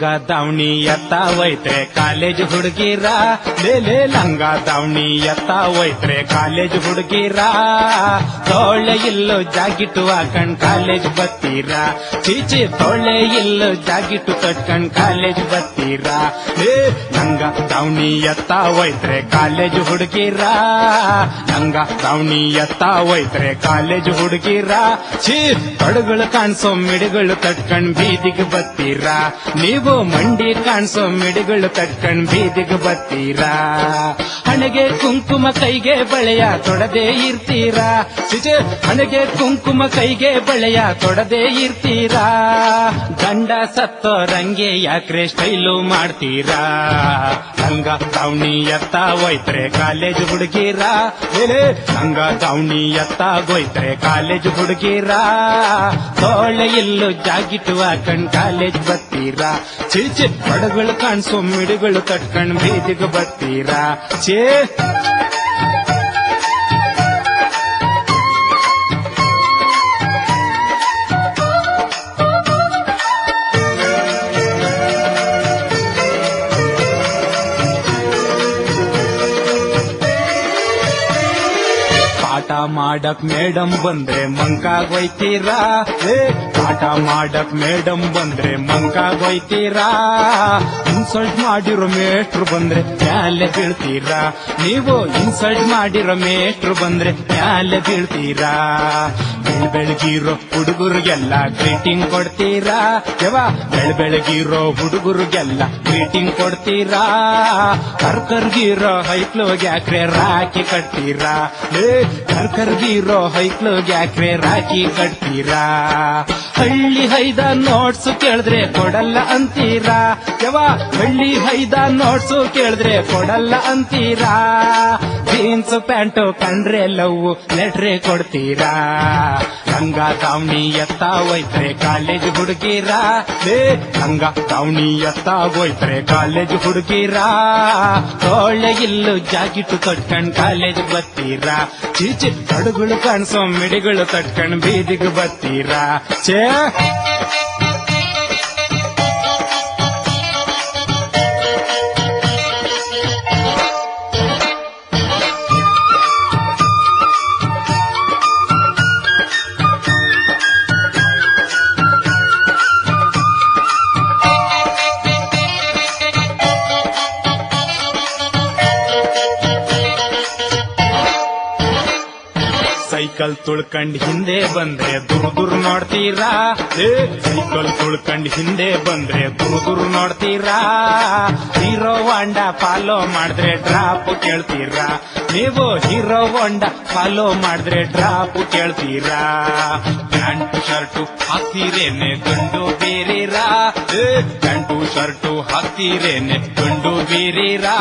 ಲಂಗ ದಾವಣಿ ಎತ್ತ ಒಯ್ತ್ರೆ ಕಾಲೇಜ್ ಹುಡುಗಿರ ಲೇಲೆ ಲಂಗ ದಾವಣಿ ಎತ್ತ ಒಯ್ತ್ರೆ ಕಾಲೇಜ್ ಹುಡುಗಿರ ತೋಳೆ ಇಲ್ಲೋ ಜಾಗಿಟ್ಟು ಹಾಕಂಡ್ ಕಾಲೇಜ್ ಬತ್ತೀರ ಚೀಚಿ ತೋಳೆ ಇಲ್ಲೋ ಜಾಗಿಟ್ಟು ಕಟ್ಕಂಡ್ ಕಾಲೇಜ್ ಬತ್ತೀರ ಲೇ ಲಂಗ ದಾವಣಿ ಎತ್ತ ಒಯ್ತ್ರೆ ಕಾಲೇಜ್ ಹುಡುಗಿರ ಲಂಗ ದಾವಣಿ ಎತ್ತ ಒಯ್ತ್ರೆ ಕಾಲೇಜ್ ಹುಡುಗಿರ ಛೀ ತೊಡಗಳು ಕಾಣಿಸೋ ಮಿಡಿಗಳು ಕಟ್ಕಂಡ್ ಬೀದಿಗೆ ಬತ್ತೀರ ನೀವು ಮಂಡಿ ಕಾಣಿಸೋ ಮಿಡಿಗಳು ಕಟ್ಕಂಡ್ ಬೀದಿಗೆ ಬತ್ತೀರಾ ಹಣೆಗೆ ಕುಂಕುಮ ಕೈಗೆ ಬಳೆಯ ತೊಡದೆ ಇರ್ತೀರಾ ಚಿಚೆ ಹಣೆಗೆ ಕುಂಕುಮ ಕೈಗೆ ಬಳೆಯ ತೊಡದೆ ಇರ್ತೀರಾ ಗಂಡ ಸತ್ತೋರಂಗೆ ಯಾಕ್ರೆ ಸ್ಟೈಲು ಮಾಡ್ತೀರಾ ಲಂಗ ದಾವಣಿ ಎತ್ತ ಒಯ್ತ್ರೆ ಕಾಲೇಜ್ ಹುಡುಗಿರ ಲಂಗ ದಾವಣಿ ಎತ್ತ ಗೊಯ್ತ್ರೆ ಕಾಲೇಜ್ ಹುಡುಗಿರ ತೋಳೆ ಇಲ್ಲು ಜಾಗಿಟ್ಟು ಹಾಕಂಡ್ ಕಾಲೇಜ್ ಬತ್ತೀರಾ ಚೀಚೆ ಬಡಗಳು ಕಾಣಿಸೋ ಮಿಡಿಗಳು ಕಟ್ಕಂಡ್ ಬೀದಿಗೆ ಬತ್ತೀರಾ ಚೇ ಪಾಠ ಮಾಡಕ್ ಮೇಡಮ್ ಬಂದ್ರೆ ಮಂಕಾಗೋಯ್ತೀರಾ ಪಾಠ ಮಾಡಕ್ ಮೇಡಮ್ ಬಂದ್ರೆ ಮಂಕಾಗೋಯ್ತೀರಾ ಇನ್ಸಲ್ಟ್ ಮಾಡಿರೋ ಮೇಷ್ಟ್ರು ಬಂದ್ರೆ ಮ್ಯಾಲೆ ಬೀಳ್ತೀರಾ ನೀವು ಇನ್ಸಲ್ಟ್ ಮಾಡಿರೋ ಮೇಷ್ಟ್ರು ಬಂದ್ರೆ ಮ್ಯಾಲೆ ಬೀಳ್ತೀರಾ ಬೆಳಗಿರೋ ಹುಡುಗರಿಗೆಲ್ಲ ಗ್ರೀಟಿಂಗ್ ಕೊಡ್ತೀರಾ ಬೆಳಗಿರೋ ಹುಡುಗರಿಗೆಲ್ಲ ಗ್ರೀಟಿಂಗ್ ಕೊಡ್ತೀರಾ ಕರ್ಕರ್ಗಿರೋ ಹೈಕ್ಲೋಗ್ ಯಾಕ್ರೆ ರಾಖಿ ಕಟ್ತೀರಾ ಕರ್ಕರ್ಗಿರೋ ಹೈಕ್ಲೋಗ್ ಯಾಕ್ರೆ ರಾಖಿ ಕಟ್ತೀರಾ ಹಳ್ಳಿ ಹೈದ ನೋಟ್ಸ್ ಕೇಳಿದ್ರೆ ಕೊಡಲ್ಲ ಅಂತೀರಾ ಹಳ್ಳಿ ಹೈದ ನೋಟ್ಸು ಕೇಳಿದ್ರೆ ಕೊಡಲ್ಲ ಅಂತೀರಾ ಜೀನ್ಸ್ ಪ್ಯಾಂಟು ಕಂಡ್ರೆ ಲವ್ ಲೆಟ್ರೆ ಕೊಡ್ತೀರಾ ಲಂಗ ದಾವಣಿ ಎತ್ತ ಒಯ್ತ್ರೆ ಕಾಲೇಜ್ ಹುಡುಗಿರ ಲಂಗ ದಾವಣಿ ಎತ್ತ ಒಯ್ತ್ರೆ ಕಾಲೇಜ್ ಹುಡುಗಿರ ತೋಳೆ ಇಲ್ಲು ಜಾಗಿಟ್ಟು ಕಟ್ಕಂಡ್ ಕಾಲೇಜ್ ಬತ್ತೀರಾ ಚೀಚಿ ಅಡುಗಳು ಕಾಣಿಸೋ ಮಿಡಿಗಳು ಕಟ್ಕಂಡ್ ಬೀದಿಗೆ ಬತ್ತೀರಾ ಚೇ ಸೈಕಲ್ ತುಳ್ಕಂಡ್ ಹಿಂದೆ ಬಂದ್ರೆ ದುರ್ದುರ್ ನೋಡ್ತೀರಾ ಸೈಕಲ್ ತುಳ್ಕಂಡ್ ಹಿಂದೆ ಬಂದ್ರೆ ದುರ್ದುರ್ ನೋಡ್ತೀರಾ ಹೀರೋ ವಾಂಡ ಫಾಲೋ ಮಾಡಿದ್ರೆ ಡ್ರಾಪ್ ಕೇಳ್ತೀರಾ ನೀವು ಹೀರೋ ವಾಂಡ ಫಾಲೋ ಮಾಡಿದ್ರೆ ಡ್ರಾಪ್ ಕೇಳ್ತೀರಾ ಪ್ಯಾಂಟು ಶರ್ಟು ಹಾಕ್ತೀರೇನೆ ಗಂಡು ಬೇರೀರಾ ಪ್ಯಾಂಟು ಶರ್ಟು ಹಾಕ್ತೀರೇನೆ ಗಂಡು ಬೇರೀರಾ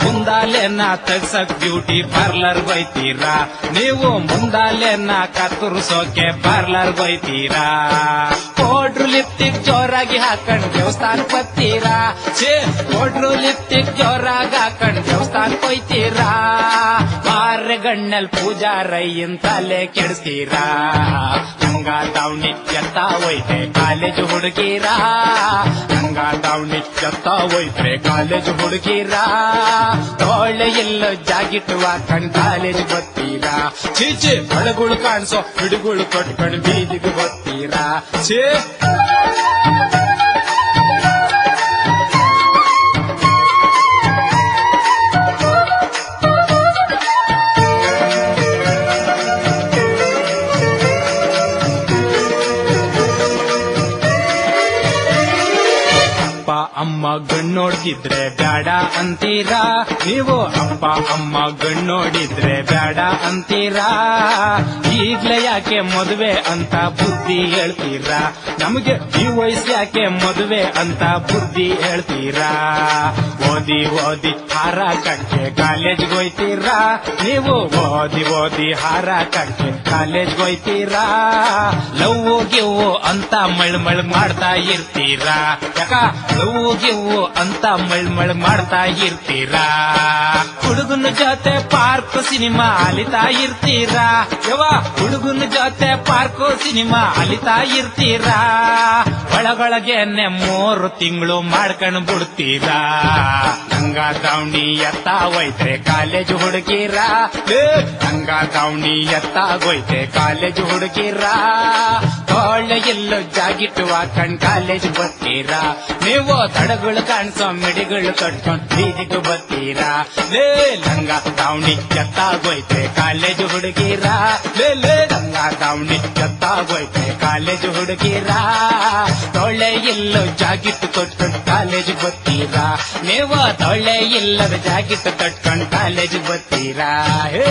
ಮುಂದಾಲೆನ ತಗ್ಸಕ್ ಬ್ಯೂಟಿ ಪಾರ್ಲರ್ ಬೈತೀರಾ ನೀವು ಮುಂದಾಲೆನ ಕತ್ತರಿಸೋಕೆ ಪಾರ್ಲರ್ ಬೈತೀರಾ ಪೌಡ್ರು ಲಿಪ್ಟಿಕ್ ಜೋರಾಗಿ ಹಾಕೊಂಡ್ ದೇವಸ್ಥಾನ ಬತ್ತೀರಾ ಪೌಡ್ರು ಲಿಪ್ಟಿಕ್ ಜೋರಾಗಿ ಹಾಕೊಂಡ್ ದೇವಸ್ಥಾನ ಕೊಯ್ತೀರಾ ಮಾರೆ ಗಣ್ಣಲ್ ಪೂಜಾರಯ್ಯನ್ ತಲೆ ಕೆಡಿಸ್ತೀರಾ ಲಂಗ ದಾವಣಿ ಎತ್ತ ಒಯ್ತೆ ಕಾಲೇಜ್ ಹುಡುಗಿರಾ ಲಂಗ ದಾವಣಿ ಎತ್ತ ಒಯ್ತ್ರೆ ಕಾಲೇಜ್ ಹುಡುಗಿರಾ ತೋಳೆ ಎಲ್ಲ ಜಾಗಿಟ್ಟು ಹಾಕೊಂಡ್ ಕಾಲೇಜ್ ಬತ್ತೀರಾ ಚೀಚೆ ಹಡಗುಳು ಕಾಣಿಸೋ ಹಿಡುಗುಳು ಕೊಟ್ಕೊಂಡ್ ಬೀದಿಗೆ ಬತ್ತೀರಾ ಚೇ ಅಮ್ಮ ಗಣ್ಣೋಡ್ತಿದ್ರೆ ಬ್ಯಾಡ ಅಂತೀರಾ ನೀವು ಅಪ್ಪ ಅಮ್ಮ ಗಣ್ಣೋಡಿದ್ರೆ ಬ್ಯಾಡ ಅಂತೀರಾ ಈಗ್ಲೇ ಯಾಕೆ ಮದುವೆ ಅಂತ ಬುದ್ಧಿ ಹೇಳ್ತೀರಾ ನಮಗೆ ಈ ವಯಸ್ಸು ಯಾಕೆ ಮದುವೆ ಅಂತ ಬುದ್ಧಿ ಹೇಳ್ತೀರಾ ಓದಿ ಓದಿ ಹಾರ ಕಟ್ಟೆ ಕಾಲೇಜ್ಗೆ ಹೋಯ್ತೀರಾ ನೀವು ಓದಿ ಓದಿ ಹಾರ ಕಟ್ಟೆ ಕಾಲೇಜ್ಗೆ ಹೋಯ್ತೀರಾ ಲವ್ ಗಿವ್ ಅಂತ ಮಳ್ ಮಾಡ್ತಾ ಇರ್ತೀರಾ ಯಾಕ ಲವ್ ಗಿವ್ ಅಂತ ಮಳ್ ಮಾಡ್ತಾ ಇರ್ತೀರಾ ಹುಡುಗನ ಜೊತೆ ಪಾರ್ಕ್ ಸಿನಿಮಾ ಅಲಿತಾ ಇರ್ತೀರಾ ಯವ್ವ ಹುಡುಗನ ಜೊತೆ ಪಾರ್ಕ್ ಸಿನಿಮಾ ಅಲಿತಾ ಇರ್ತೀರಾ ಒಳಗೊಳಗೇನೆ 3 ತಿಂಗಳು ಮಾಡ್ಕೊಂಡ್ ಬಿಡ್ತೀರಾ ಲಂಗ ದಾವಣಿ ಎತ್ತಾಗೋಯ್ತೆ ಕಾಲೇಜ್ ಹುಡುಗಿರ ಲಂಗ ದಾವಣಿ ಎತ್ತಾಗೋಯ್ತೆ ಕಾಲೇಜ್ ಹುಡುಗಿರ ತೋಳ ಎಲ್ಲೋ ಜಾಗಿಟ್ಟು ಹಾಕೊಂಡ್ ಕಾಲೇಜ್ ಬರ್ತೀರಾ ನೀವು ತಡಗಳು ಕಾಣಿಸೋ ಮಿಡಿಗಳು ಕಟ್ಕೊಂಡ್ ಬೀದಿಗೆ ಬರ್ತೀರಾ ಲೇ ಲಂಗ ದಾವಣಿ ಎತ್ತಾಗೋಯ್ತೆ ಕಾಲೇಜ್ ಹುಡುಗಿರ ಲೇ ಲಂಗ ದಾವಣಿ ಎತ್ತಾಗೋಯ್ತೆ ಕಾಲೇಜ್ ಹುಡುಗಿರ ತೊಳೆ ಎಲ್ಲೋ ಜಾಗಿಟ್ಟು ಕಟ್ಕೊಂಡ್ ಕಾಲೇಜ್ ಬರ್ತೀರಾ ನೀವು ತೊಳೆ ಇಲ್ಲದ ಜಾಗಿಟ್ಟು ಕಟ್ಕೊಂಡ್ ಕಾಲೇಜ್ ಬರ್ತೀರಾ ಹೇ